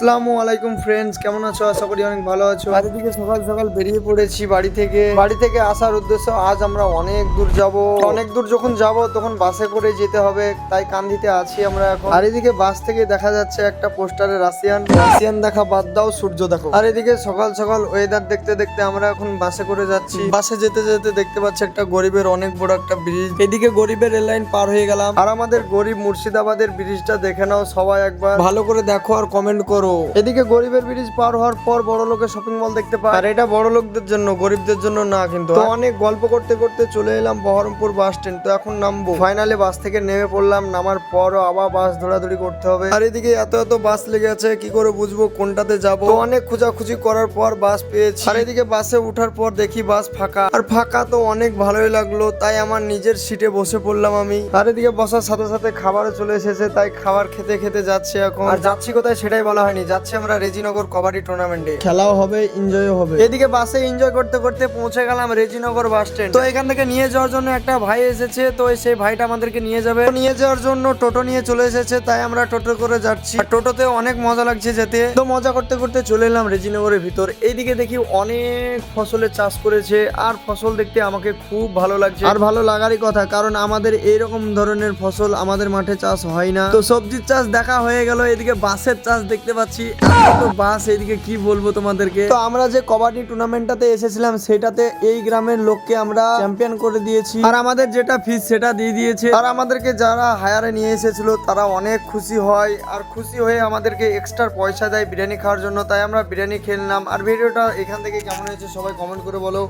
আসসালামু আলাইকুম ফ্রেন্ডস, কেমন আছো? আশা করি অনেক ভালো আছো। আর এদিকে সকাল সকাল বেরিয়ে পড়েছি বাড়ি থেকে আসার উদ্দেশ্য আজ আমরা অনেক দূর যাব। অনেক দূর যখন যাব তখন বাসে করে যেতে হবে, তাই কান্দিতে আছি আমরা এখন। আর এদিকে বাস থেকে দেখা যাচ্ছে একটা পোস্টারে রাশিয়ান দেখা বাদ দাও, সূর্য দেখো। আর এদিকে সকাল সকাল ওয়েদার দেখতে দেখতে আমরা এখন বাসে করে যাচ্ছি। বাসে যেতে যেতে দেখতে পাচ্ছি একটা গরিবের অনেক বড় একটা ব্রিজ। এদিকে গরিবের রেল লাইন পার হয়ে গেলাম। আর আমাদের গরিব মুর্শিদাবাদের ব্রিজটা দেখে নাও সবাই, একবার ভালো করে দেখো আর কমেন্ট করো। এদিকে গরিবের ব্রিজ পার হওয়ার পর বড় লোকের শপিং মল দেখতে পাই। আর এটা বড় লোকদের জন্য, গরিবদের জন্য না কিন্তু। তো অনেক গল্প করতে করতে চলে এলাম বহরমপুর বাস স্ট্যান্ড। তো এখন নামবো। ফাইনালি বাস থেকে নেমে পড়লাম। নামার পরও আবার বাস ধরাধরি করতে হবে। আর এদিকে এত এত বাস লেগে আছে, কি করে বুঝবো কোনটাতে যাবো। তো অনেক খোঁজাখুঁজি করার পর বাস পেয়েছি। আর এদিকে বাসে উঠার পর দেখি বাস ফাঁকা। আর ফাঁকা তো অনেক ভালোই লাগলো, তাই আমার নিজের সিটে বসে পড়লাম আমি। আর এদিকে বসার সাথে সাথে খাবারও চলে এসেছে, তাই খাবার খেতে খেতে যাচ্ছে এখন। আর যাচ্ছি কোথায় সেটাই বলা হয়নি। যাচ্ছি আমরা রেজিনগর কবাডি টুর্নামেন্টে। খেলাও হবে, এনজয়ও হবে। এদিকে বাসে এনজয় করতে করতে পৌঁছে গেলাম রেজিনগর বাস স্ট্যান্ড। তো এখান থেকে নিয়ে যাওয়ার জন্য একটা ভাই এসেছে, তো সেই ভাইটা আমাদেরকে নিয়ে যাবে। নিয়ে যাওয়ার জন্য টোটো নিয়ে চলে এসেছে, তাই আমরা টোটো করে যাচ্ছি। আর টোটোতে অনেক মজা লাগছে যেতে। তো মজা করতে করতে চলে এলাম রেজিনগরের ভিতর। এইদিকে দেখি অনেক ফসলের চাষ করেছে, আর ফসল দেখতে আমাকে খুব ভালো লাগছে। আর ভালো লাগারই কথা, কারণ আমাদের এইরকম ধরনের ফসল আমাদের মাঠে চাষ হয় না। তো সবজির চাষ দেখা হয়ে গেল, এদিকে বাসের চাষ দেখতে পাচ্ছি। তো বাস এদিকে কি বলবো তোমাদেরকে। তো আমরা যে কবাডি টুর্নামেন্টটাতে এসেছিলাম, সেটাতে এই গ্রামের লোককে আমরা চ্যাম্পিয়ন করে দিয়েছি। আর আমাদের যেটা ফিস সেটা দিয়ে দিয়েছে। আর আমাদেরকে যারা হায়ারে নিয়ে এসেছিল তারা অনেক খুশি হয়, আর খুশি হয়ে আমাদেরকে এক্সট্রা পয়সা দেয় বিরিয়ানি খাওয়ার জন্য। তাই আমরা বিরিয়ানি খেলাম। আর ভিডিওটা এখান থেকে কেমন হয়েছে সবাই কমেন্ট করে বলো।